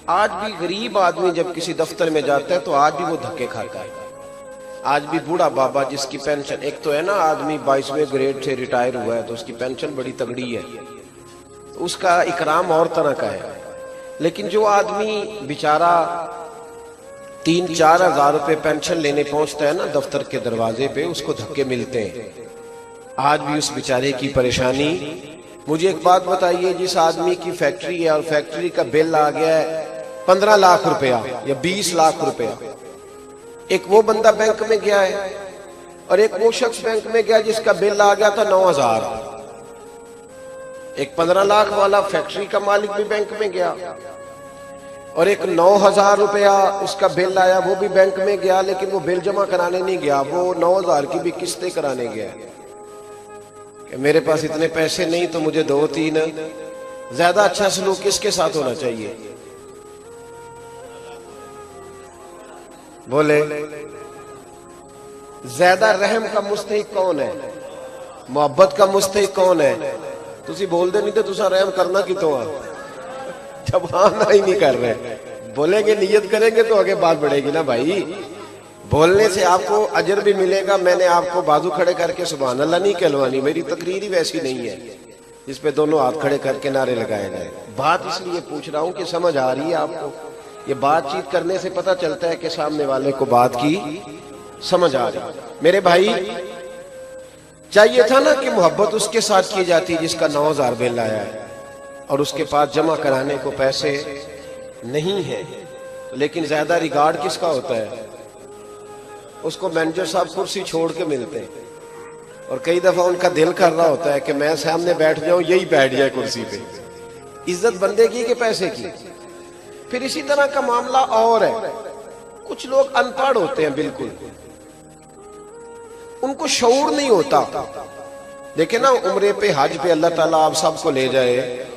आज भी गरीब आदमी जब किसी दफ्तर में जाता है तो आज भी वो धक्के खाता है। आज भी बूढ़ा बाबा जिसकी पेंशन, एक तो है ना आदमी 22वें ग्रेड से रिटायर हुआ है तो उसकी पेंशन बड़ी तगड़ी है, तो उसका इकराम और तरह का है। लेकिन जो आदमी बेचारा 3-4 हजार रुपए पेंशन लेने पहुंचता है ना दफ्तर के दरवाजे पे, उसको धक्के मिलते हैं। आज भी उस बेचारे की परेशानी। मुझे एक बात बताइए, जिस आदमी की फैक्ट्री है और फैक्ट्री का बिल आ गया है 15 लाख रुपया या 20 लाख रुपया, एक वो बंदा बैंक में गया है और एक वो शख्स बैंक में गया जिसका बिल आ गया था 9,000। एक 15 लाख वाला फैक्ट्री का मालिक भी बैंक में गया और एक 9,000 रुपया उसका बिल आया, वो भी बैंक में गया, लेकिन वो बिल जमा कराने नहीं गया, वो 9,000 की भी किस्तें कराने गया कि मेरे पास इतने पैसे नहीं तो मुझे 2-3। ज्यादा अच्छा सलूक किसके साथ होना चाहिए? बोले ज्यादा रहम का मुस्तहिक कौन है, मोहब्बत का मुस्तहिक कौन है? तुसी बोलते नहीं तो तुसा रहम करना कितों आ, जब आना ही नहीं कर रहे। बोलेंगे नियत करेंगे तो आगे बात बढ़ेगी ना भाई। बोलने से आपको अजर भी मिलेगा। मैंने आपको बाजू खड़े करके सुभान अल्लाह नहीं कहलवानी, मेरी तकरीर ही वैसी नहीं है जिस पे दोनों हाथ खड़े करके नारे लगाए गए। बात इसलिए पूछ रहा हूं कि समझ आ रही है आपको। ये बातचीत करने से पता चलता है कि सामने वाले को बात की समझ आ रही। मेरे भाई, चाहिए था ना कि मोहब्बत उसके साथ की जाती जिसका 9,000 बिल आया है और उसके पास जमा कराने को पैसे नहीं है। लेकिन ज्यादा रिगार्ड किसका होता है? उसको मैनेजर साहब कुर्सी छोड़ के मिलते हैं और कई दफा उनका दिल कर रहा होता है कि मैं सामने बैठ जाऊं, यही बैठ जाए कुर्सी पे। इज्जत बंदे की कि पैसे की? फिर इसी तरह का मामला और है। कुछ लोग अनपढ़ होते हैं, बिल्कुल उनको शऊर नहीं होता। देखे ना, उम्रे पे हज पे अल्लाह ताला आप सबको ले जाए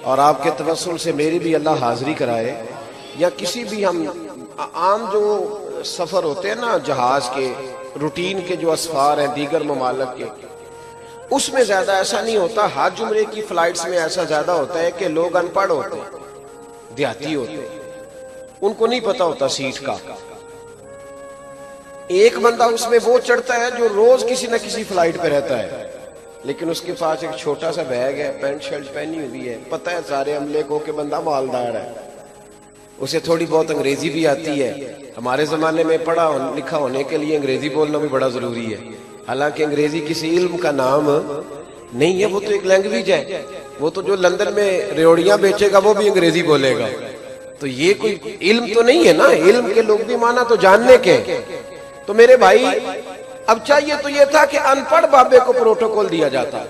और आपके तवस्सुल से मेरी भी अल्लाह हाजिरी कराए, या किसी भी हम आम जो सफर होते हैं ना जहाज के, रूटीन के जो असफार हैं दीगर ममालक के, उसमें ज्यादा ऐसा नहीं होता। हज उम्रे की फ्लाइट्स में ऐसा ज्यादा होता है कि लोग अनपढ़ होते हैं, देहाती होते हैं, उनको नहीं पता होता सीट का। एक बंदा उसमें वो चढ़ता है जो रोज किसी न किसी फ्लाइट पे रहता है, लेकिन उसके पास एक छोटा सा बैग है, पैंट शर्ट पहनी हुई है, पता है सारे अमले को कि बंदा मालदार है, उसे थोड़ी बहुत अंग्रेजी भी आती है। हमारे जमाने में पढ़ा लिखा होने के लिए अंग्रेजी बोलना भी बड़ा जरूरी है। हालांकि अंग्रेजी किसी इल्म का नाम नहीं है, वो तो एक लैंग्वेज है। वो तो जो लंदन में रेवड़ियां बेचेगा वो भी अंग्रेजी बोलेगा, तो ये कोई इल्म तो नहीं है ना। इल्म के लोग भी माना तो जानने के। तो मेरे भाई, अब चाहिए तो ये था कि अनपढ़ बाबे को प्रोटोकॉल दिया जाता,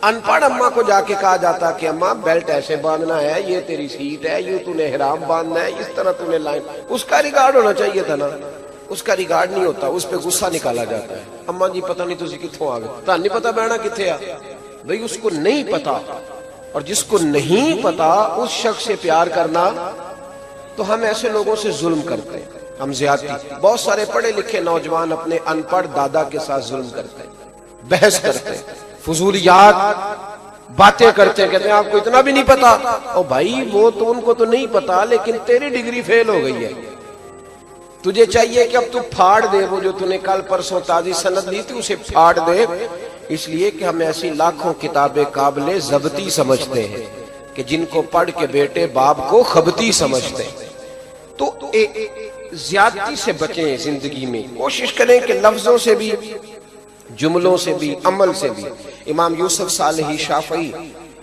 अनपढ़ अम्मा को जाके कहा जाता कि अम्मा बेल्ट ऐसे बांधना है, ये तेरी सीट है, ये तूने हिराम बांधना है, इस तरह तूने लाइन। उसका रिगार्ड होना चाहिए था ना, उसका रिगार्ड नहीं होता, उस पर गुस्सा निकाला जाता है। अम्मा जी पता नहीं तुझे कित्थों आ गए, तो नहीं पता बहना किथे आ भाई, उसको नहीं पता। और जिसको नहीं पता उस शख्स से प्यार करना, तो हम ऐसे लोगों से जुल्म करते हैं, हम ज्यादती। बहुत सारे पढ़े लिखे नौजवान अपने अनपढ़ दादा के साथ जुल्म करते हैं, बहस करते हैं, फजूलियात बातें करते हैं, कहते हैं आपको इतना भी नहीं पता। ओ भाई, वो तो उनको तो नहीं पता, लेकिन तेरी डिग्री फेल हो गई है। तुझे चाहिए कि अब तू फाड़ दे वो जो तूने कल परसों ताजी सनद ली थी, उसे फाड़ दे। इसलिए कि हम ऐसी लाखों किताबें काबिले जबती समझते हैं कि जिनको पढ़ के बेटे बाप को खबती समझते हैं। तो ज्यादती से बचें जिंदगी में, कोशिश करें कि लफ्जों से भी, जुमलों से भी, अमल से भी। इमाम यूसुफ सालेही शाफई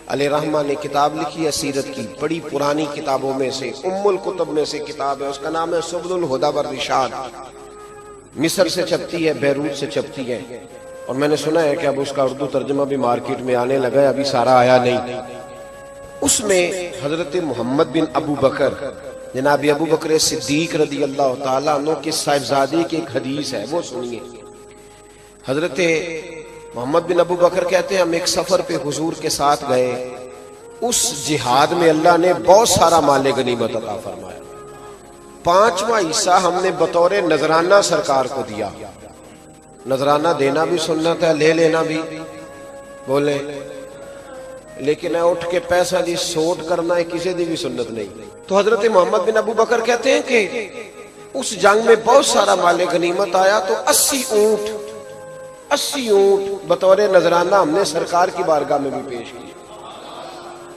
अलैहिर्रहमा ने किताब लिखी है सीरत की, बड़ी पुरानी किताबों में से, उम्मुल कुतुब में से किताब है, उसका नाम है सुबुलुल हुदा वर रिशाद। मिस्र से छपती है, बैरूत से छपती है, और मैंने सुना है कि अब उसका उर्दू तर्जमा भी मार्केट में आने लगा है, अभी सारा आया नहीं। उसमें हजरत मोहम्मद बिन अबू बकर, जनाब अबू बकर सिद्दीक रदी अल्लाह ताला अन्हु के साहिबजादे की एक हदीस है, वो सुनिए। हजरत मोहम्मद बिन अबू बकर कहते हैं, हम एक सफर पे हुजूर के साथ गए, उस जिहाद में अल्लाह ने बहुत सारा माले गनीमत अता फरमाया। 5वां हिस्सा हमने बतौर नजराना सरकार को दिया। नजराना देना भी सुन्नत है, ले लेना भी। बोले लेकिन उठ के पैसा दी सोट करना है किसी दी भी सुन्नत नहीं। तो हजरत मोहम्मद बिन अबू बकर कहते हैं कि उस जंग में बहुत सारा माले गनीमत आया, तो 80 ऊंट बतौर नजराना हमने सरकार की बारगाह में भी पेश किए।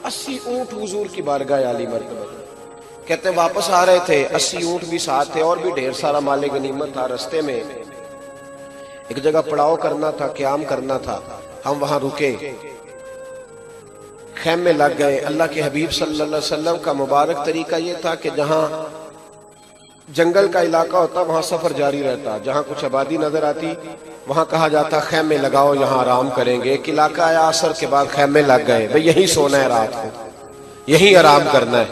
80 ऊंट हुजूर की बारगाह आली मर्तबा। कहते वापस आ रहे थे, 80 ऊंट भी साथ थे और भी ढेर सारा माले गनीमत था। रास्ते में एक जगह पड़ाव करना था, क़याम करना था, हम वहां रुके, खैमे लग गए। अल्लाह के हबीब सल्लल्लाहु अलैहि वसल्लम का मुबारक तरीका यह था कि जहां जंगल का इलाका होता वहां सफर जारी रहता, जहां कुछ आबादी नजर आती वहां कहा जाता खैमे लगाओ, यहां आराम करेंगे। एक इलाका आया, असर के बाद खैमे लग गए, भाई यहीं सोना है, रात को यहीं आराम करना है।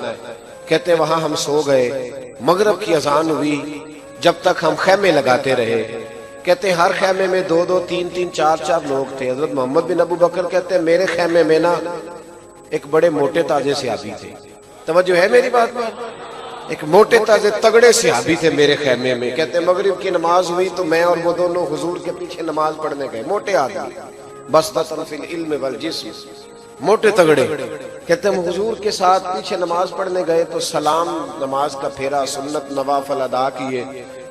कहते वहां हम सो गए, मगरिब की अजान हुई, जब तक हम खैमे लगाते रहे। कहते हर खैमे में 2-2, 3-3, 4-4 लोग थे। हजरत मोहम्मद बिन अबू बकर कहते मेरे खैमे में ना एक बड़े मोटे ताजे सहाबी थे। तवज्जो है मेरी बात पर? एक मोटे ताजे तगड़े सहाबी थे मेरे खैमे में। कहते मगरिब की नमाज हुई तो मैं और वो दोनों हुजूर के पीछे नमाज पढ़ने गए। मोटे आदमी, बस्ततन फिल इल्म वल जिस्म, मोटे तगड़े। कहते हम हुजूर के साथ पीछे नमाज पढ़ने गए तो सलाम, नमाज का फेरा, सुन्नत नवाफल अदा किए।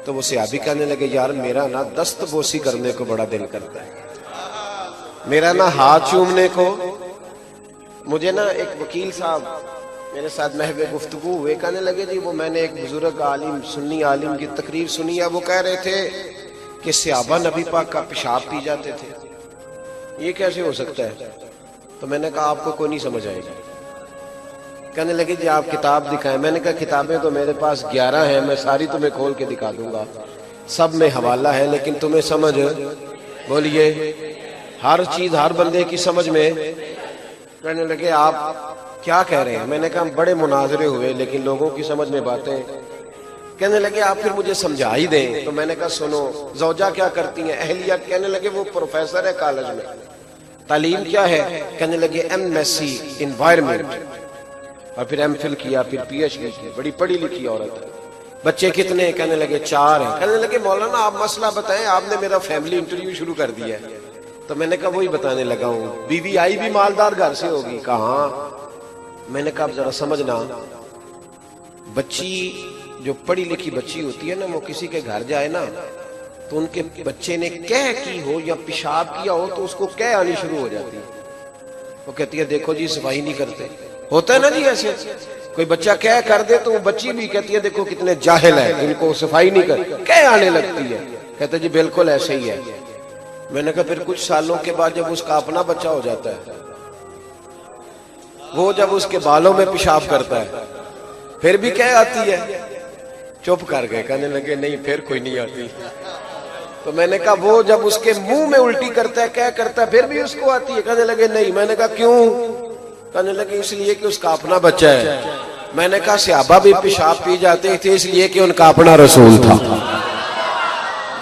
तो वो सहाबी कहने लगे यार मेरा ना दस्तबोसी करने को बड़ा दिल करता है, मेरा ना हाथ चूमने को। मुझे ना एक वकील साहब मेरे साथ महवे गुफ्तगू हुए, कहने लगे जी वो मैंने एक बुजुर्ग आलिम, सुन्नी आलिम की तकरीर सुनी है, वो कह रहे थे कि सहाबा नबी पाक का पेशाब पी जाते थे, ये कैसे हो सकता है? तो मैंने कहा आपको कोई नहीं समझ आएगी। कहने लगे जी आप किताब दिखाएं। मैंने कहा किताबें तो मेरे पास 11 हैं, मैं सारी तुम्हें खोल के दिखा दूंगा, सब में हवाला है, लेकिन तुम्हें समझ, बोलिए, हर चीज हर बंदे की समझ में। कहने लगे आप क्या कह रहे हैं? मैंने कहा बड़े मुनाजरे हुए लेकिन लोगों की समझ में बातें। कहने लगे आप फिर मुझे समझा ही दें। तो मैंने कहा सुनो, जौजा क्या करती हैं, अहलिया? कहने लगे वो प्रोफेसर है कॉलेज में। तालीम क्या है? कहने लगे MSc इन्वायरमेंट, और फिर MPhil किया, फिर PhD की, बड़ी पढ़ी लिखी औरत है। बच्चे कितने? कहने लगे 4 हैं। कहने लगे मौलाना आप मसला बताएं, आपने मेरा फैमिली इंटरव्यू शुरू कर दिया है। तो मैंने कहा वही बताने लगा हूँ, बीवी आई भी मालदार घर से होगी। कहा? मैंने कहा जरा समझना, बच्ची जो पढ़ी लिखी बच्ची होती है ना, वो किसी के घर जाए ना तो उनके बच्चे ने कह की हो या पेशाब किया हो तो उसको कह आनी शुरू हो जाती है। वो कहती है देखो जी सफाई नहीं करते, होता है ना जी ऐसे। कोई बच्चा कह कर दे तो वो बच्ची भी कहती है देखो कितने जाहिल है, इनको सफाई नहीं कर, कह आने लगती है। कहते जी बिल्कुल ऐसे ही है। मैंने कहा फिर कुछ सालों के बाद जब उसका अपना बच्चा हो जाता है, वो जब उसके बालों में पेशाब करता है फिर भी क्या आती है? चुप कर गए। कहने लगे नहीं फिर कोई नहीं आती। तो मैंने कहा वो जब उसके मुंह में उल्टी करता है, क्या करता है, फिर भी उसको आती है? कहने लगे नहीं। मैंने कहा क्यों? कहने लगे इसलिए कि उसका अपना बच्चा है। मैंने कहा सहाबा भी पेशाब पी जाते थे इसलिए कि उनका अपना रसूल था।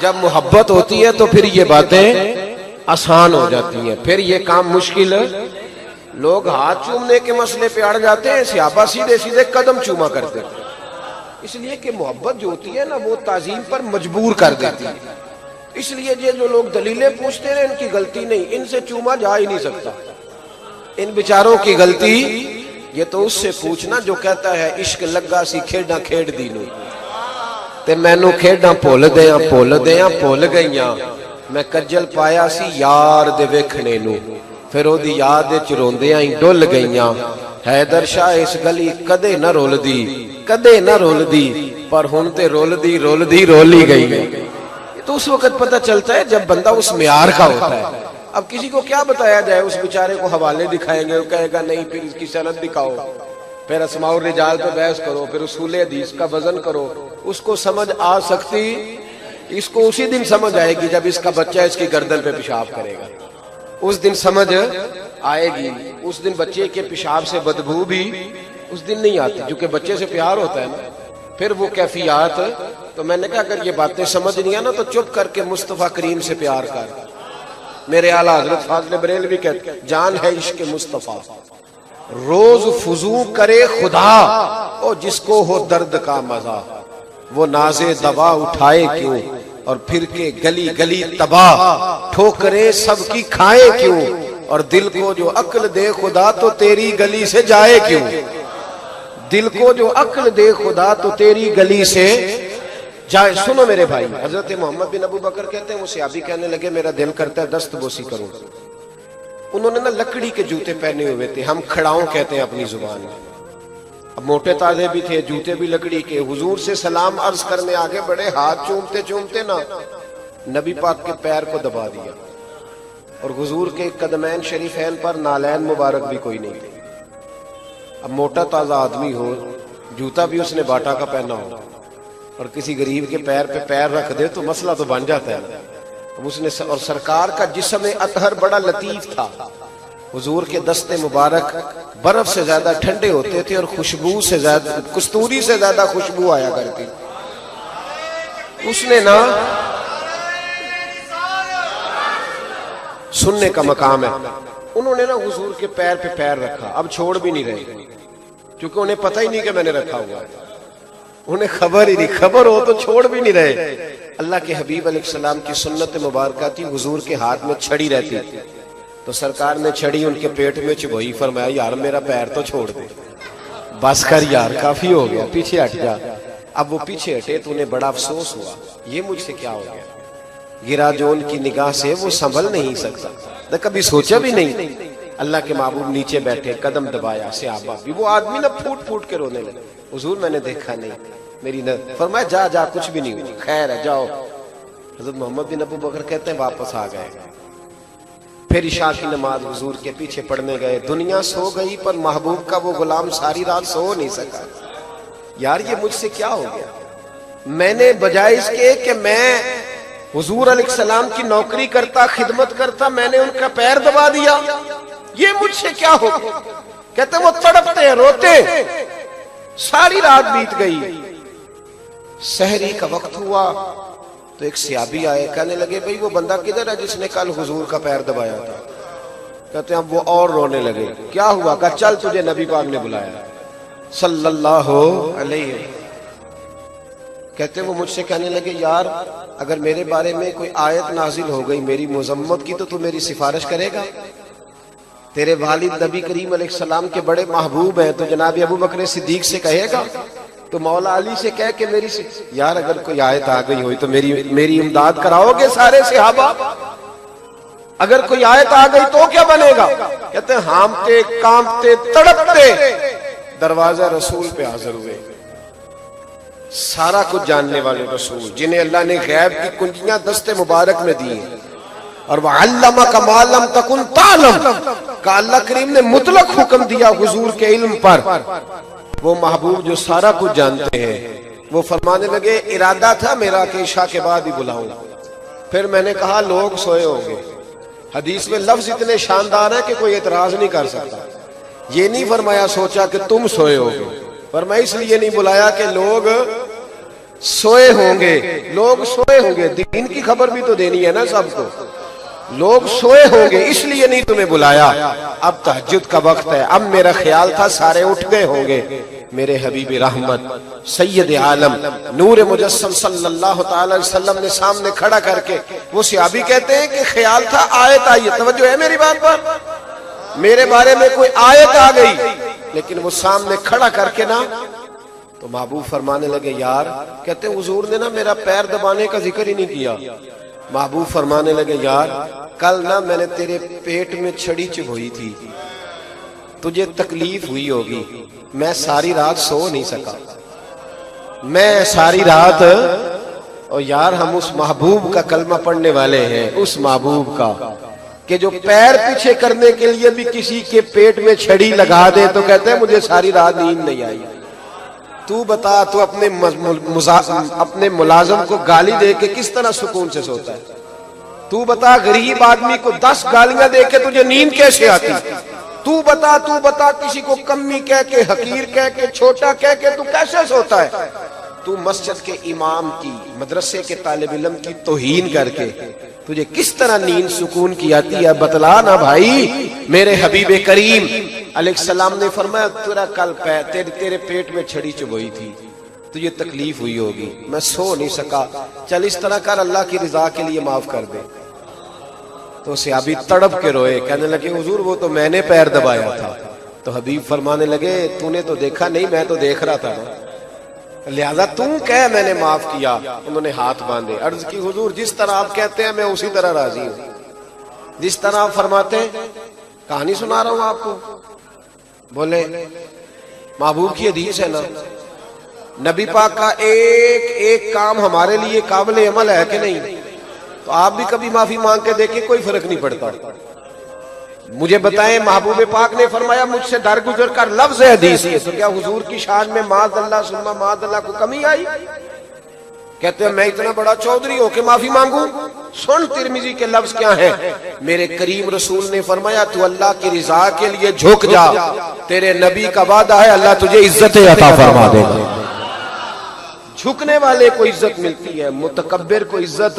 जब मोहब्बत होती है तो फिर ये बातें आसान हो जाती हैं, फिर ये काम मुश्किल। लोग हाथ चूमने के मसले पे अड़ जाते हैं, सहाबा सीधे सीधे कदम चूमा करते थे, इसलिए कि मोहब्बत जो होती है ना वो ताजीम पर मजबूर कर देती है। इसलिए ये जो लोग दलीलें पूछते हैं इनकी गलती नहीं, इनसे चूमा जा ही नहीं सकता, इन बेचारों की गलती। ये तो उससे पूछना जो कहता है इश्क लगा सी खेड़ा खेड़ दी नूं ते मैनू खेड़ा भुल गईयां, मैं कज्जल पाया सी यार दे वेखणे नूं, फिर ओदी याद विच रोंदियां ही डुल गईयां। हैदर शाह इस गली कदे न रुलदी, पर हुण ते रुलदी रोल ही गई। तो उस वक्त पता चलता है जब बंदा उस म्यार का होता है। अब किसी को क्या बताया जाए, उस बेचारे को हवाले दिखाएंगे, वो कहेगा नहीं फिर इसकी सनद दिखाओ, फिर अस्माउर रिजाल पे बहस करो, फिर उसूल हदीस का वजन करो। उसको समझ आ सकती, इसको उसी दिन समझ आएगी जब इसका बच्चा इसकी गर्दन पे पेशाब करेगा, उस दिन समझ आएगी। उस दिन बच्चे के पेशाब से बदबू भी उस दिन नहीं आती, क्योंकि बच्चे से प्यार होता है ना, फिर वो कैफियत। तो मैंने कहा अगर ये बातें समझ नहीं आना तो चुप करके मुस्तफा करीम से प्यार कर। मेरे आला हजरत फाज़िल बरेलवी कहते जान है इश्क मुस्तफा, रोज फुजू करे खुदा, और जिसको हो दर्द का मजा, वो नाजे दवा उठाए क्यों, और फिर के गली गली तबाह, ठोकरे सबकी खाए क्यों, और दिल को जो अक्ल दे खुदा तो तेरी गली से जाए क्यों। दिल को जो अक्ल दे खुदा तो तेरी गली से जाए। सुनो मेरे भाई, हजरत मोहम्मद बिन अबू बकर कहते हैं, मुझसे अभी कहने लगे मेरा दिल करता है दस्त बोसी करूं। उन्होंने ना लकड़ी के जूते पहने हुए थे, हम खड़ाऊं कहते हैं अपनी जुबान में। अब मोटे ताजे भी थे, जूते भी लकड़ी के। हुजूर से सलाम अर्ज करने आगे बड़े, हाथ चूमते चूमते ना नबी पाक के पैर को दबा दिया। और हुजूर के कदमैन शरीफैन पर नालैन मुबारक भी कोई नहीं थे। अब मोटा ताजा आदमी हो, जूता भी उसने बाटा का पहना हो और किसी गरीब के पैर पे पैर रख दे तो मसला तो बन जाता है। अब उसने और सरकार का जिस्म अतहर बड़ा लतीफ था। हुजूर के दस्ते मुबारक बर्फ से ज्यादा ठंडे होते थे और खुशबू से ज्यादा, कस्तूरी से ज्यादा खुशबू आया करती। उसने ना सुनने का मकाम है, उन्होंने ना हुजूर के पैर पे पैर रखा। अब छोड़ भी नहीं रहे, क्योंकि उन्हें पता ही नहीं कि मैंने रखा हुआ है। उन्हें खबर ही नहीं, खबर हो तो छोड़ भी नहीं रहे। अल्लाह के हबीब अलैहिस्सलाम की सुन्नत मुबारक थी, हुजूर के हाथ में छड़ी रहती थी, तो सरकार ने छड़ी उनके पेट में चुभोई। फरमाया यार मेरा पैर तो छोड़ दे, बस कर यार, काफी हो गया, पीछे हट जा। अब वो पीछे हटे तो उन्हें बड़ा अफसोस हुआ, ये मुझसे क्या हो गया। गिरा जो उनकी निगाह से वो संभल नहीं सकता, तो कभी सोचा भी नहीं। अल्लाह के महबूब नीचे बैठे, कदम दबाया, सहाबा भी। वो आदमी ना फूट फूट के रोने लगे, हुजूर मैंने देखा नहीं, मेरी न। फरमाया जा जा, कुछ भी नहीं हुआ, खैर है, जाओ। हज़रत मोहम्मद बिन अबू बकर कहते हैं वापस आ गए। फिर इशा की नमाज हुजूर के पीछे पढ़ने गए। दुनिया सो गई पर महबूब का वो गुलाम सारी रात सो नहीं सका। यार ये मुझसे क्या हो गया। मैंने बजाय इसके कि मैं हुजूर अलैहिस्सलाम की नौकरी करता, खिदमत करता, मैंने उनका पैर दबा दिया। ये मुझसे क्या हो गया। कहते वो तड़पते रोते, सारी रात बीत गई। सहरी का वक्त हुआ तो एक सहाबी आए, कहने लगे भाई वो बंदा किधर है जिसने कल हुजूर का पैर दबाया था। कहते हैं अब वो और रोने लगे। क्या हुआ। कहा चल तुझे नबी पाक ने बुलाया सल्लल्लाहु अलैहि। कहते वो मुझसे कहने लगे यार अगर मेरे बारे में कोई आयत नाजिल हो गई मेरी मुजम्मत की तो तू मेरी सिफारिश करेगा। तेरे वालिद नबी करीम अलैहिस्सलाम के बड़े महबूब हैं, तो जनाब अबू बकर सिद्दीक से कहेगा, तो मौला अली से कह के मेरी यार अगर कोई आयत आ गई हुई तो मेरी इमदाद कराओगे सारे सहाबा। अगर कोई आयत आ गई तो क्या बनेगा। कहते हामते कांपते तड़पते दरवाजा रसूल पे हाजिर हुए। सारा कुछ जानने वाले रसूल, जिन्हें अल्लाह ने गैब की कुंजियां दस्ते मुबारक में दी हैं। और वह अल्लामा का मालम तकुन तालम का अल्लाह करीम ने मुतलक हुक्म दिया हुजूर के इल्म पर। वो महबूब जो सारा कुछ जानते हैं, वो फरमाने लगे इरादा था मेरा कि इशा के बाद ही बुलाऊं। फिर मैंने कहा लोग सोए होंगे। हदीस में लफ्ज इतने शानदार है कि कोई एतराज नहीं कर सकता। ये नहीं फरमाया सोचा कि तुम सोए होगे, पर मैं इसलिए नहीं बुलाया कि लोग सोए होंगे। लोग सोए होंगे, दीन की खबर भी तो देनी है ना सबको। लोग सोए होंगे इसलिए नहीं तुम्हें बुलाया। अब तहज्जुद का वक्त है। अब मेरा ख्याल था सारे उठ गए होंगे। मेरे हबीब रहमत सैयद आलम नूर मुजस्सम सल्लल्लाहु अलैहि वसल्लम ने सामने खड़ा करके, वो सहाबी कहते हैं कि ख्याल था आयत आई। तवज्जो है मेरी बात पर। मेरे बारे में कोई आयत आ गई, लेकिन वो सामने खड़ा करके ना तो महबूब फरमाने लगे यार, कहते हुजूर ने ना मेरा पैर दबाने का जिक्र ही नहीं किया। महबूब फरमाने लगे यार कल ना मैंने तेरे पेट में छड़ी चुभोई थी, तुझे तकलीफ हुई होगी। मैं सारी रात सो नहीं सका, मैं सारी रात। और यार हम उस महबूब का कलमा पढ़ने वाले हैं, उस महबूब का कि जो पैर पीछे करने के लिए भी किसी के पेट में छड़ी लगा दे तो कहते हैं मुझे सारी रात नींद नहीं आई। तू बता, तू अपने मुलाजिम को गाली दे के किस तरह सुकून से सोता है। तू बता गरीब आदमी को 10 गालियां दे के तुझे नींद कैसे आती। तू बता किसी को कमी कह के, हकीर कह के, छोटा कह के तू कैसे सोता है। तू मस्जिद के इमाम की, मदरसे के तालिब इल्म की तौहीन करके तुझे किस तरह नींद सुकून की आती है, बतला ना भाई। मेरे हबीब करीम अलैहिस्सलाम ने फरमाया तेरा कल तेरे पेट में छड़ी चुभोई थी, तुझे तकलीफ हुई होगी, मैं सो नहीं सका। चल इस तरह कर, अल्लाह की रिजा के लिए माफ कर दे। तो सहाबी तड़प के रोए, कहने लगे हुजूर वो तो मैंने पैर दबाया था। तो हबीब फरमाने लगे तूने तो देखा नहीं, मैं तो देख रहा था ना, लिहाजा तू कह मैंने माफ किया। उन्होंने हाथ बांधे, अर्ज की हुजूर जिस तरह आप कहते हैं मैं उसी तरह राजी हूं, जिस तरह आप फरमाते हैं। कहानी सुना रहा हूं आपको। बोले महबूब की हदीस है ना, नबी पाक का एक एक काम हमारे लिए काबिल अमल है कि नहीं? तो आप भी कभी माफी मांग के देखें, कोई फर्क नहीं पड़ता। मुझे बताएं, महबूब पाक ने फरमाया मुझसे दर गुजर कर लफ्ज है हदीस है, तो क्या हुजूर की शान में माज़अल्लाह सुन्ना माज़अल्लाह को कमी आई? कहते हैं मैं इतना बड़ा चौधरी हो के माफी मांगू? सुन तिरमिजी के लफ्ज क्या है। मेरे करीम रसूल ने फरमाया तू अल्लाह की रिजा के लिए झुक जा, तेरे नबी का वादा है अल्लाह तुझे इज्जत अता फरमा देगा। झुकने वाले को इज्जत मिलती है, मुतकब्बिर को इज्जत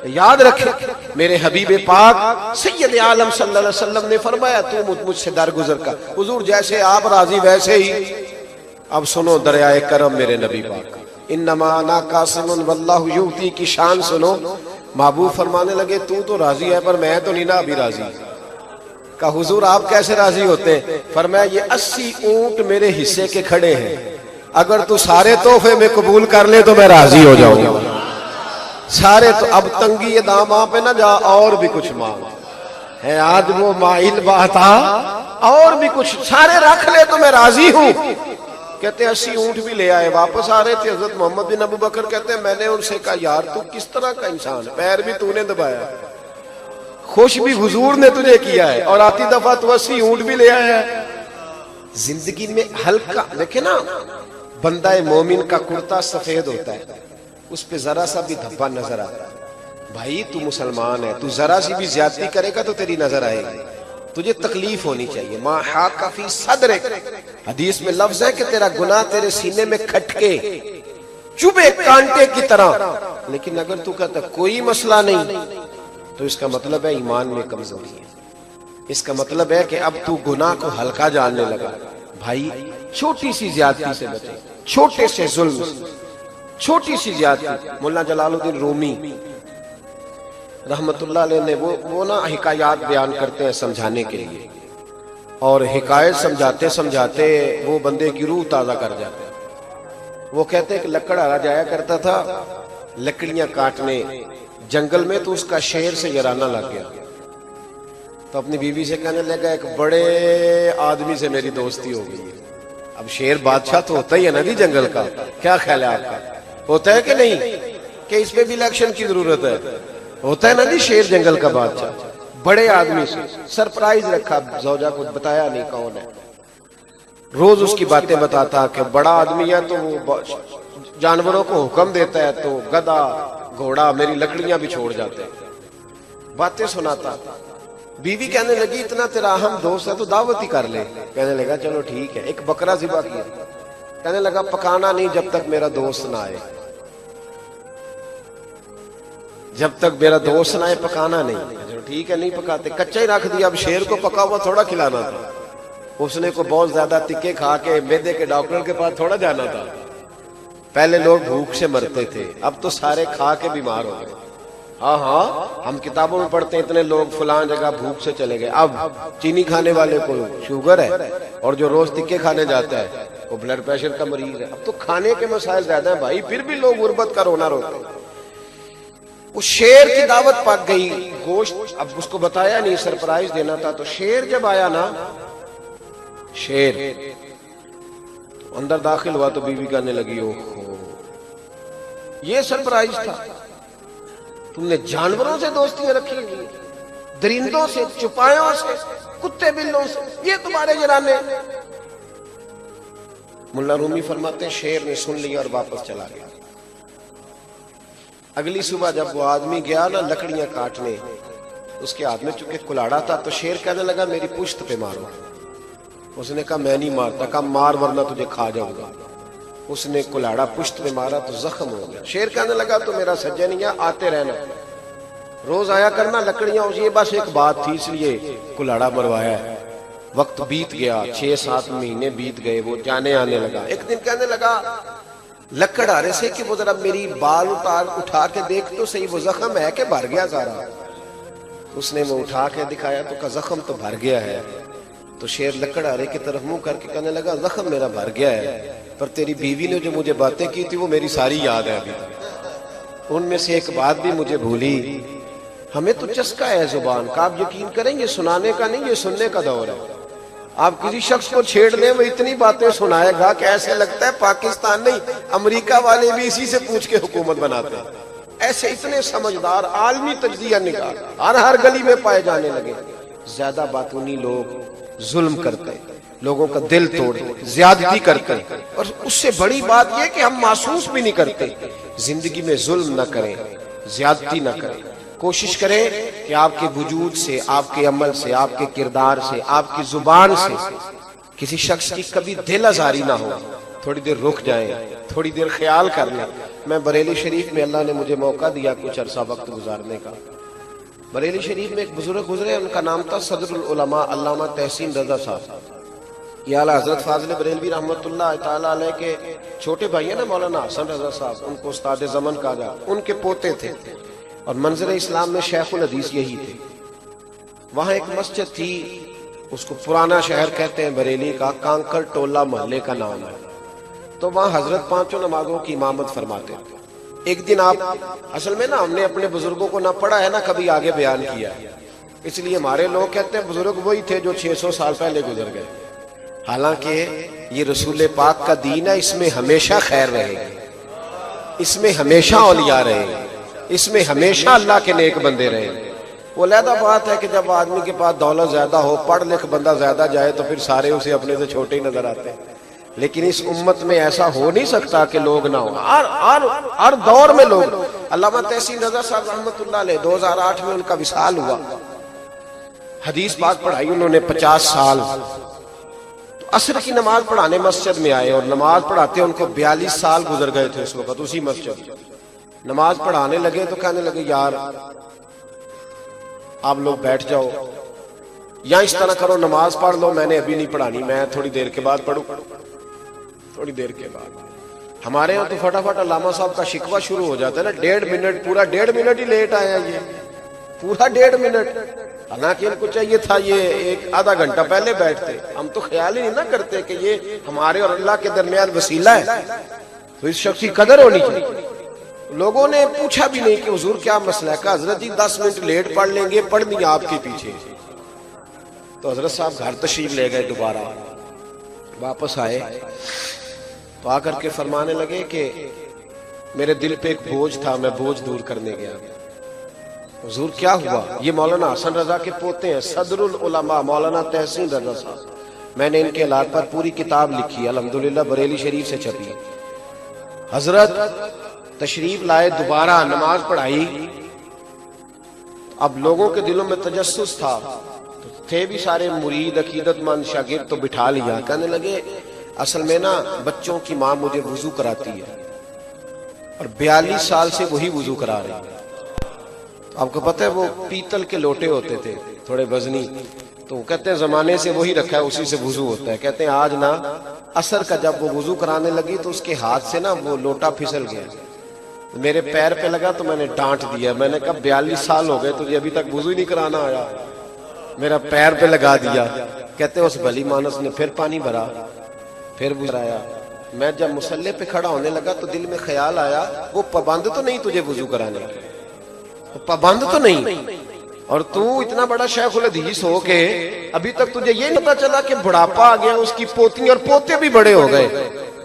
याद रखे। मेरे हबीब पाक सैयद आलम सल्लल्लाहु अलैहि वसल्लम ने फरमाया तू मुझसे दरगुजर कर, हुजूर जैसे आप राजी वैसे ही। अब सुनो दरियाए करम मेरे नबी पाक, इन्नमा अना कासिमुन वल्लाहु युती की शान सुनो। महबूब फरमाने लगे तू तो राजी है पर मैं तो नहीं ना अभी राजी। कहा हुजूर आप कैसे राजी होते? फरमाया ये 80 ऊंट मेरे हिस्से के खड़े हैं, अगर तू सारे तोहफे में कबूल कर ले तो मैं राजी हो जाऊंगा। सारे तो अब तंगी ये दामा पे ना जा, और भी कुछ मांग है आज वो माइल बाता, और भी कुछ सारे रख ले तो मैं राजी हूं। कहते 80 ऊंट भी ले आए, वापस आ रहे थे हजरत मोहम्मद बिन अबू बकर कहते हैं मैंने उनसे कहा यार तू किस तरह का इंसान, पैर भी तूने दबाया, खुश भी हुजूर ने तुझे किया है, और आती दफा तू 80 ऊंट भी ले आया है। जिंदगी में हल्का देखे ना, बंदा मोमिन का कुर्ता सफेद होता है, उस पे जरा सा भी धब्बा नजर आता है, भाई तू मुसलमान है, तू जरा सी भी ज्यादती करेगा तो तेरी नजर आएगी, तुझे तकलीफ होनी चाहिए। माँ हा काफी सदर, हदीस में लफ्ज है कि तेरा गुनाह तेरे सीने में खटके चुभे कांटे की तरह, लेकिन अगर तू कहता कोई मसला नहीं तो इसका मतलब है ईमान में कमजोरी है। इसका मतलब है कि अब तू गुनाह को हल्का जानने लगा। भाई छोटी सी ज्यादती से बचे, छोटे से जुल्म, छोटी सी ज्यादती। मुल्ला जलालुद्दीन रूमी रहमतुल्लाह अलैह ने वो ना हिकायत बयान करते हैं समझाने के लिए, और हिकायत समझाते समझाते वो बंदे की रूह ताजा कर जाते हैं। वो कहते हैं कि लकड़हारा जाया करता था लकड़ियां काटने जंगल में, तो उसका शेर से यराना लग गया, तो अपनी बीवी से कहने लगा एक बड़े आदमी से मेरी दोस्ती हो गई है। अब शेर बादशाह तो होता ही है ना जी जंगल का, क्या ख्याल है आपका? होता है कि नहीं कि इस पे भी इलेक्शन की जरूरत है? होता है ना जी, शेर जंगल का बादशाह। बड़े आदमी से सरप्राइज रखा, जौजा को बताया नहीं कौन है, रोज उसकी बातें बताता कि बड़ा आदमी है, तो वो जानवरों को हुक्म देता है तो गधा घोड़ा मेरी लकड़ियां भी छोड़ जाते हैं, बातें सुनाता। बीवी कहने लगी इतना तेरा अहम दोस्त है तो दावत ही कर ले। कहने लगा चलो ठीक है। एक बकरा ज़िबा किया, कहने लगा पकाना नहीं जब तक मेरा दोस्त ना आए, जब तक मेरा दोस्त ना आए पकाना नहीं। चलो ठीक है नहीं पकाते, कच्चा ही रख दिया। अब शेर को पका हुआ थोड़ा खिलाना था, उसने को बहुत ज्यादा तिक्के खा के मैदे के डॉक्टर के पास थोड़ा जाना था। पहले लोग भूख से मरते थे, अब तो सारे खा के बीमार हो गए। हाँ हाँ, हम किताबों में पढ़ते हैं इतने लोग फलां जगह भूख से चले गए। अब चीनी खाने वाले को शुगर है, और जो रोज तिक्के खाने जाता है वो ब्लड प्रेशर का मरीज है। अब तो खाने के मसाइल ज्यादा है भाई, फिर भी लोग गुर्बत का रोना रोते। वो शेर की दावत पक गई, गोश्त अब उसको बताया नहीं, सरप्राइज देना था। तो शेर जब आया ना, शेर अंदर दाखिल हुआ तो बीवी कहने लगी ओहो ये सरप्राइज था, तुमने जानवरों से दोस्तियां रखी हुई, दरिंदों से, चुपायों से, कुत्ते बिल्लों से, ये तुम्हारे जराने। मुल्ला रूमी फरमाते हैं शेर ने सुन लिया और वापस चला गया। अगली सुबह जब वो आदमी गया ना लकड़ियां काटने, उसके हाथ में चूंकि कुल्हाड़ा था, तो शेर कहने लगा मेरी पुश्त पे मारो। उसने कहा मैं नहीं मारता। कहा मार वरना तुझे खा जाऊंगा। उसने कुल्हाड़ा पुश्त पे मारा तो जख्म हो गया। शेर कहने लगा तो मेरा सज्जन ही आते रहना, रोज आया करना लकड़ियां, ये बस एक बात थी इसलिए कुल्हाड़ा मरवाया है। वक्त बीत गया, 6-7 महीने बीत गए, वो जाने आने लगा। एक दिन कहने लगा लकड़हारे से कि वो जरा मेरी बाल उठा के देख तो सही, वो जख्म है कि भर गया सारा? उसने मुंह उठा के दिखाया तो का जख्म तो भर गया है। तो शेर लकड़हारे की तरफ मुंह करके कहने लगा जख्म मेरा भर गया है, पर तेरी बीवी ने जो मुझे बातें की थी वो मेरी सारी याद है अभी तक। उनमें से एक बात भी मुझे भूली। हमें तो चस्का है जुबान का, आप यकीन करेंगे, सुनाने का नहीं, ये सुनने का दौर है। आप किसी शख्स को छेड़ दें वो इतनी बातें सुनाएगा कि ऐसे लगता है पाकिस्तान नहीं अमेरिका वाले भी इसी से पूछ के हुकूमत बनाते हैं। ऐसे इतने समझदार आलमी तजजिया निगाह हर गली में पाए जाने लगे। ज्यादा बातूनी लोग जुल्म करते, लोगों का दिल तोड़ते, ज्यादती करते, और उससे बड़ी बात यह कि हम महसूस भी नहीं करते। जिंदगी में जुल्म न करें, ज्यादती न करें। कोशिश करें कि आपके वजूद से, आपके अमल से, आपके किरदार से, आपकी जुबान से किसी शख्स की कभी दिल आजारी ना हो। थोड़ी देर रुक जाएं, थोड़ी देर ख्याल कर लें। मैं बरेली शरीफ में अल्लाह ने मुझे मौका दिया कुछ अरसा वक्त गुजारने का। बरेली शरीफ में एक बुजुर्ग गुजरे, उनका नाम था सदरुल उलमा अल्लामा तहसीन रजा साहब। ये आला हजरत फाजिल बरेलवी रहमतुल्लाह तआला अलैह के छोटे भाई है ना मौलाना हसन रजा साहब, उनको उस्ताद ज़मन कहा जा, उनके पोते थे और मंजर इस्लाम में शेखुल हदीस यही थे। वहां एक मस्जिद थी, उसको पुराना शहर कहते हैं बरेली का, कांकर टोला मोहल्ले का नाम है। तो वहां हजरत पांचों नमाजों की इमामत फरमाते थे। एक दिन आप, असल में ना हमने अपने बुजुर्गों को ना पढ़ा है ना कभी आगे बयान किया, इसलिए हमारे लोग कहते हैं बुजुर्ग वही थे जो 600 साल पहले गुजर गए। हालांकि ये रसूल पाक का दीन है, इसमें हमेशा खैर रहेगी, इसमें हमेशा औलिया रहेगी, इसमें हमेशा अल्लाह के नेक बंदे रहे। वो अलहदा बात है कि जब आदमी के पास दौलत ज्यादा हो, पढ़ लिख बंदा ज्यादा जाए तो फिर सारे उसे अपने से छोटे ही नजर आते हैं। लेकिन इस उम्मत में ऐसा हो नहीं सकता कि लोग ना हो, हर दौर में लोग। अल्लामा तहसीन रजा साहब रहमतुल्लाह अलैह 2008 में उनका विसाल हुआ। हदीस पाक पढ़ाई उन्होंने 50 साल। तो असर की नमाज पढ़ाने मस्जिद में आए और नमाज पढ़ाते उनको 42 साल गुजर गए थे उस वक्त उसी मस्जिद। नमाज पढ़ाने लगे तो कहने लगे यार आप लोग बैठ जाओ या इस तरह करो, नमाज पढ़ लो, मैंने अभी नहीं पढ़ानी, मैं थोड़ी देर के बाद पढ़ू। थोड़ी देर के बाद हमारे यहाँ तो फटाफट अल्लामा साहब का शिकवा शुरू हो जाता है ना, 1.5 मिनट, पूरा 1.5 मिनट ही लेट आया ये, पूरा 1.5 मिनट। हालांकि इनको चाहिए था ये एक आधा घंटा पहले बैठते। हम तो ख्याल ही नहीं ना करते कि ये हमारे और अल्लाह के दरमियान वसीला है, तो इस शख्स की कदर होनी चाहिए। लोगों ने पूछा भी नहीं कि हुजूर क्या मसला है, हजरत जी 10 मिनट लेट पढ़ लेंगे, पढ़नी आपके पीछे। तो हजरत साहब घर तशरीफ ले गए, दोबारा वापस आए तो आकर के फरमाने लगे कि मेरे दिल पे एक बोझ था, मैं बोझ दूर करने गया। हुजूर क्या हुआ? ये मौलाना हसन रजा के पोते हैं, सदरुल उलमा मौलाना तहसीन रजा साहब। मैंने इनके हालात पर पूरी किताब लिखी, अल्हम्दुलिल्लाह बरेली शरीफ से छपी। हजरत तशरीफ लाए, दोबारा नमाज पढ़ाई। अब लोगों के दिलों में तजस्सुस था, तो थे भी सारे मुरीद अकीदतमंद शागिर्द, तो बिठा लिया। कहने लगे असल में ना बच्चों की माँ मुझे वुजू कराती है और 42 साल से वही वुजू करा रही है। तो आपको पता है वो पीतल के लोटे होते थे थोड़े वजनी, तो कहते हैं जमाने से वही रखा है, उसी से वुजू होता है। कहते हैं आज ना असर का जब वो वुजू कराने लगी तो उसके हाथ से ना वो लोटा फिसल गया, मेरे पैर पे लगा तो मैंने डांट दिया। मैंने कहा 42 साल हो गए तुझे अभी तक वुजू ही नहीं कराना आया, मेरा पैर पे लगा दिया। कहते उस भली मानस ने फिर पानी भरा, फिर बुझाया। मैं जब मुसल्ले पे खड़ा होने लगा तो दिल में ख्याल आया वो पाबंद तो नहीं तुझे वुजू कराने, तो पाबंद तो नहीं, और तू इतना बड़ा शेखुल हदीस हो के अभी तक तुझे ये नहीं पता चला कि बुढ़ापा आ गया, उसकी पोती और पोते भी बड़े हो गए,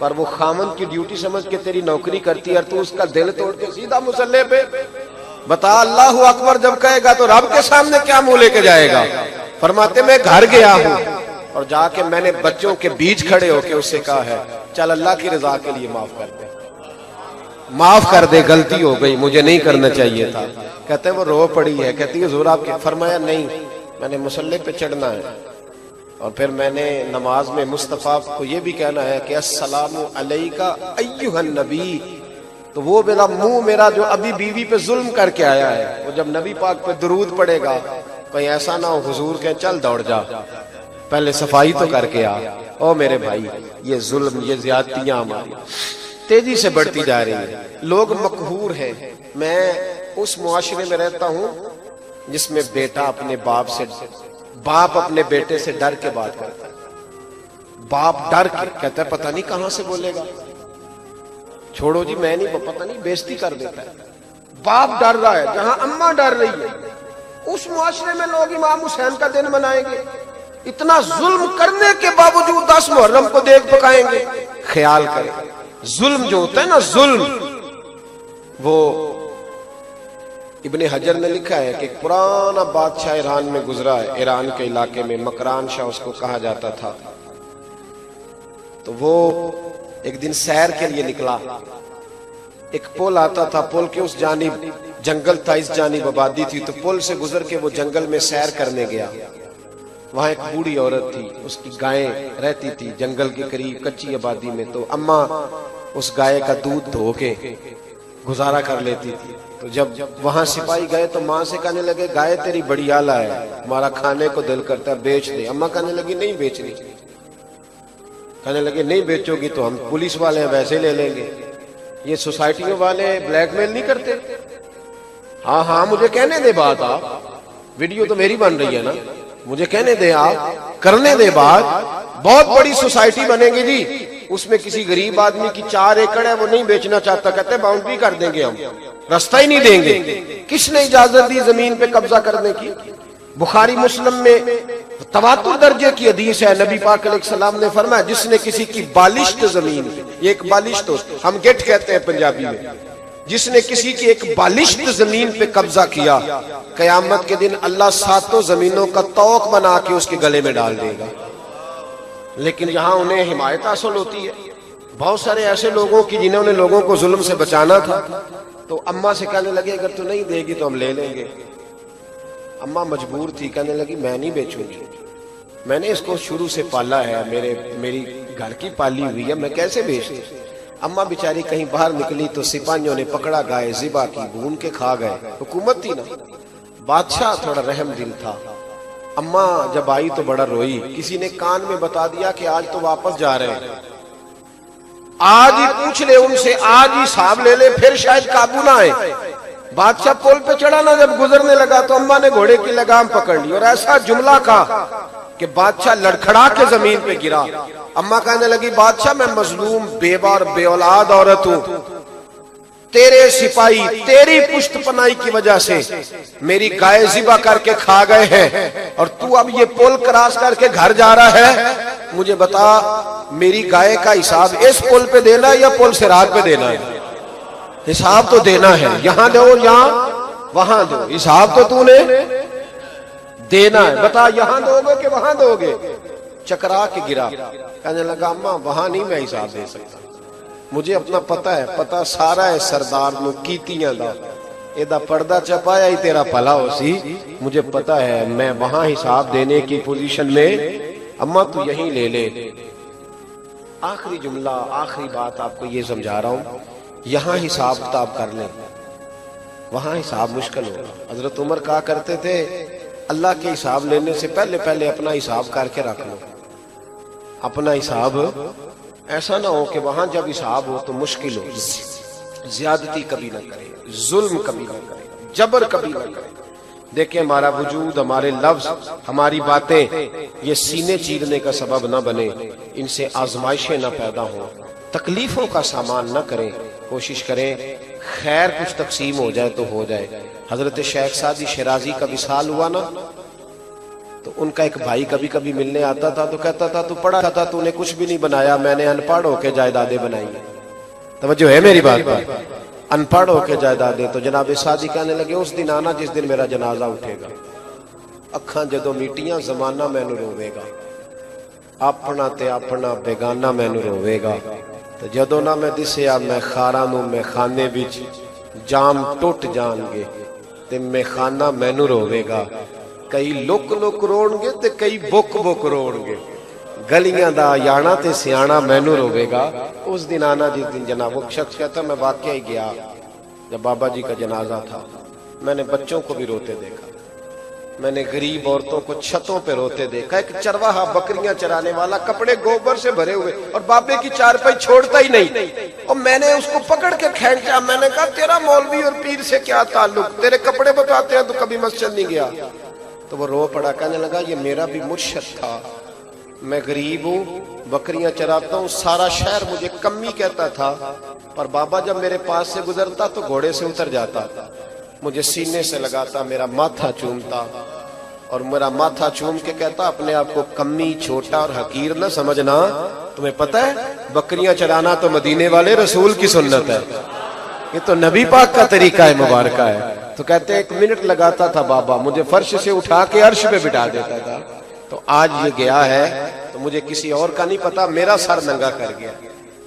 पर वो खामन की ड्यूटी समझ के तेरी नौकरी करती है, तू उसका दिल तोड़ के सीधा मुसल्ले पे। बता अल्लाहु अकबर जब कहेगा तो रब के सामने क्या मुंह लेके जाएगा? फरमाते मैं घर गया हूँ और जाके मैंने बच्चों के बीच खड़े होके उससे कहा है चल अल्लाह की रजा के लिए माफ कर दे, माफ कर दे, गलती हो गई, मुझे नहीं करना चाहिए था। कहते हैं वो रो पड़ी है, कहती है हुजूर आपके। फरमाया नहीं, मैंने मुसल्ले पे चढ़ना है और फिर मैंने नमाज में मुस्तफा को ये भी कहना है कि अस्सलामु अलैका अय्युहन नबी। तो वो मेरा मुंह मेरा जो अभी बीवी पे जुल्म करके आया है, वो जब नबी पाक पे दुरूद पड़ेगा कहीं ऐसा ना हो हुजूर के चल दौड़ जा, पहले सफाई तो करके आ। ओ मेरे भाई, ये जुल्म, ये ज्यादतियां हमारी तेजी से बढ़ती जा रही है, लोग मकहूर हैं। मैं उस मुआशरे में रहता हूँ जिसमें बेटा अपने बाप अपने बेटे से डर के बात करता है। बाप डर के कहता है पता नहीं कहां से बोलेगा, छोड़ो जी मैं नहीं, पता नहीं बेइज्जती कर देता है। बाप डर रहा है, जहां अम्मा डर रही है, उस मुआशरे में लोग इमाम हुसैन का दिन मनाएंगे, इतना जुल्म करने के बावजूद 10 मुहर्रम को देख पकाएंगे। ख्याल करें, जुल्म जो होता है ना, जुल्म, वो इब्ने हजर ने लिखा है कि एक पुराना बादशाह ईरान में गुजरा है, ईरान के इलाके में मकरान शाह उसको कहा जाता था। तो वो एक दिन सैर के लिए निकला, एक पुल आता था, पुल के उस जानिब जंगल था, इस जानिब आबादी थी, तो पुल से गुजर के वो जंगल में सैर करने गया। वहां एक बूढ़ी औरत थी, उसकी गायें रहती थी जंगल के करीब कच्ची आबादी में, तो अम्मा उस गाय का दूध धो के गुजारा कर लेती थी। तो जब वहां सिपाही गए तो माँ से कहने लगे गाय तेरी बड़ी आला है, हमारा खाने को दिल करता है, बेच दे। अम्मा कहने लगी नहीं बेचनी, कहने लगे नहीं बेचोगी तो हम पुलिस वाले हैं वैसे ले लेंगे, ये सोसाइटियों वाले ब्लैकमेल नहीं करते। हाँ हाँ मुझे कहने दे बात, आप वीडियो तो मेरी बन रही है ना, मुझे कहने दे, आप करने दे बात। बहुत बड़ी सोसाइटी बनेगी जी, उसमें किसी गरीब आदमी की 4 एकड़ है, वो नहीं बेचना चाहता, कहते बाउंड्री कर देंगे, हम रास्ता ही नहीं देंगे। किसने इजाजत दी जमीन पे कब्जा करने की? बुखारी मुस्लिम में तवातुर दर्जे की हदीस है, नबी पाक अलैहिस्सलाम ने फरमाया जिसने किसी की बालिश्त जमीन, एक बालिश्त हम गेट कहते हैं पंजाबी में, जिसने किसी की एक बालिश्त जमीन पे कब्जा किया, कयामत के दिन अल्लाह 7 जमीनों का तौक बना के उसके गले में डाल देगा। लेकिन यहाँ उन्हें हिमायत हासिल होती है बहुत सारे ऐसे लोगों की जिन्होंने लोगों को जुल्म से बचाना था। तो अम्मा से कहने लगे अगर तू नहीं देगी तो हम ले लेंगे। अम्मा मजबूर थी, कहने लगी मैं नहीं बेचूंगी, मैंने इसको शुरू से पाला है, मेरी घर की पाली हुई है, मैं कैसे बेच दूं। अम्मा बेचारी कहीं बाहर निकली तो सिपाहियों ने पकड़ा, गाय जिबा की, भून के खा गए। हुकूमत थी ना, बादशाह थोड़ा रहम दिल था। अम्मा जब आई तो बड़ा रोई, किसी ने कान में बता दिया कि आज तो वापस जा रहे हैं, आज ही पूछ ले उनसे, आज ही हिसाब ले ले, फिर शायद काबू ना आए। बादशाह पुल पे चढ़ा ना, जब गुजरने लगा तो अम्मा ने घोड़े की लगाम पकड़ ली और ऐसा जुमला कहा कि बादशाह लड़खड़ा के जमीन पे गिरा। अम्मा कहने लगी बादशाह मैं मजलूम बेवा और बेऔलाद औरत हूं, तेरे सिपाही तेरी पुश्त पनाही की वजह से मेरी गाय जिबा करके खा गए हैं और तू अब ये पुल क्रॉस करके घर जा रहा है। मुझे बता मेरी गाय का हिसाब इस पुल पे देना है या पुल सिरात पे देना है? हिसाब तो देना है, यहां दो यहां वहां दो, हिसाब तो तूने देना है, बता यहां दोगे कि वहां दोगे? चकरा के गिरा, कहने लगा अम्मा वहां नहीं मैं हिसाब दे सकता, मुझे अपना पता है, पता सारा है सरदार नु कीतियां दा, एदा पर्दा चपाया ही तेरा भला हो सी, मुझे पता है मैं वहां हिसाब देने की पोजीशन में, अम्मा तू यहीं ले ले। आखिरी जुमला, आखिरी बात आपको ये समझा रहा हूं, यहां हिसाब किताब कर ले, वहां हिसाब मुश्किल होगा। हजरत उमर कहा करते थे अल्लाह के हिसाब लेने से पहले पहले अपना हिसाब करके रख लो, अपना हिसाब ऐसा ना हो कि वहां जब हिसाब हो तो मुश्किल हो। ज्यादती कभी ना करे, जुल्म कभी ना करे, जबर कभी ना करे। देखिए हमारा वजूद, हमारे लफ्ज, हमारी बातें ये सीने चीरने का सबब ना बने, इनसे आजमाइशें ना पैदा हो, तकलीफों का सामान ना करें। कोशिश करें खैर कुछ तकसीम हो जाए तो हो जाए। हजरत शेख सादी शिराजी का विसाल हुआ ना, तो उनका एक भाई कभी कभी मिलने आता था तो कहता था तू पढ़ा था, तूने कुछ भी नहीं बनाया, मैंने अनपढ़ होके जायदादें बनाई है। तवज्जो है मेरी बात पर? अनपढ़ होके जायदादें। तो जनाब सादी कहने लगे उस दिन आना जिस दिन मेरा जनाजा उठेगा, अखां जदों मीटियां जमाना मैनू रोवेगा, अपना ते अपना बेगाना मैनू रोवेगा। तो जदों ना मैं दिसिया मैं खारा नूं मैं खाने विच जाम टुट जाणगे ते मैं खाना मैनू रोवेगा। कई लुक लुक रोणगे ते कई बुक बुक रोणगे, गलियां दा याना ते सियाना मैनू रोवेगा। उस दिन आना जिस दिन जनाब, वो शख्स कहता मैं वाकया ही गया, जब बाबा जी का जनाजा था मैंने बच्चों को भी रोते देखा, मैंने गरीब औरतों को छतों पे रोते देखा। एक चरवाहा बकरियां चराने वाला, कपड़े गोबर से भरे हुए और बाबे की चारपाई छोड़ता ही नहीं। और मैंने उसको पकड़ के खींचा। मैंने कहा तेरा मौलवी और पीर से क्या ताल्लुक, तेरे कपड़े बताते हैं तो कभी मस्जिद नहीं गया। तो वो रो पड़ा, कहने लगा ये मेरा भी मुर्शद था, मैं गरीब हूँ, बकरियां चराता हूँ, सारा शहर मुझे कमी कहता था, पर बाबा जब मेरे पास से गुजरता तो घोड़े से उतर जाता, मुझे सीने से लगाता, मेरा माथा चूमता और मेरा माथा चूम के कहता अपने आप को कमी, छोटा और हकीर न समझना। तुम्हें पता है बकरियां चराना तो मदीने वाले रसूल की सुन्नत है, ये तो नबी पाक का तरीका है, मुबारक है। तो कहते हैं 1 मिनट लगाता था बाबा, मुझे फर्श से उठा के अर्श पे बिठा देता था। तो आज ये गया है तो मुझे किसी और का नहीं पता, मेरा सर नंगा कर गया।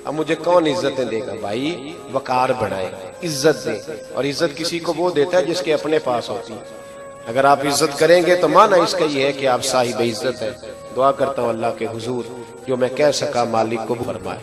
अब मुझे कौन इज्जतें देगा? भाई वकार बढ़ाए, इज्जत दे, और इज्जत किसी को वो देता है जिसके अपने पास होती है। अगर आप इज्जत करेंगे तो माना इसका ये है कि आप साहिब इज्जत है। दुआ करता हूँ अल्लाह के हुजूर जो मैं कह सका मालिक को फरमाए।